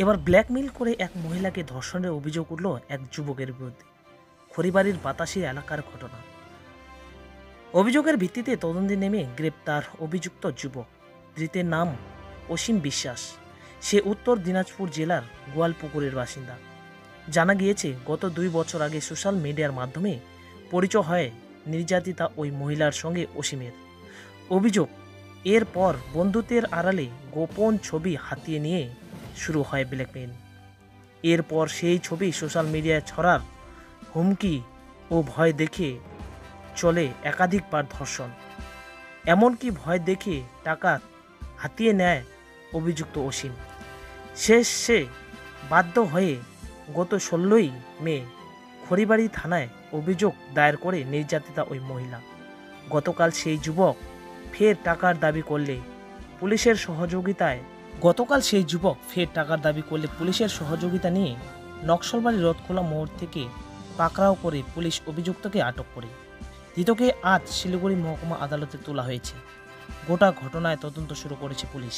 এবার ব্ল্যাকমেইল করে এক মহিলাকে ধর্ষণের অভিযোগ উঠল এক যুবকের বিরুদ্ধে। খড়িবাড়ির বাতাসি এলাকার ঘটনা। অভিযোগের ভিত্তিতে তদন্তে নেমে গ্রেপ্তার অভিযুক্ত যুবক। ধৃতের নাম অসীম বিশ্বাস। সে উত্তর দিনাজপুর জেলার গোয়ালপুকুরের বাসিন্দা। জানা গিয়েছে গত 2 বছর আগে সোশ্যাল মিডিয়ার মাধ্যমে পরিচয় হয় নির্যাতিতা ওই মহিলার সঙ্গে অসীমের। অভিযোগ, এরপর বন্ধুত্বের আড়ালে গোপন ছবি হাতিয়ে নিয়ে শুরু হয় ব্ল্যাকমেইল। এরপর সেই ছবি সোশ্যাল মিডিয়ায় ছড়ার হুমকি ও ভয় দেখে চলে একাধিকবার ধর্ষণ। এমনকি ভয় দেখে টাকা হাতিয়ে নেয় অভিযুক্ত অসীম। শেষে বাধ্য হয়ে গত 16ই মে খড়িবাড়ি থানায় অভিযোগ দায়ের করে নির্যাতিতা ওই মহিলা। গতকাল সেই যুবক ফের টাকার দাবি করলে পুলিশের সহযোগিতা নিয়ে নকশালবাড়ি রথখোলা মোড় থেকে পাকড়াও করে পুলিশ অভিযুক্তকে আটক করে ধৃতকে আজ শিলিগুড়ি মহকুমা আদালতে তোলা হয়েছে। গোটা ঘটনায় তদন্ত শুরু করেছে পুলিশ।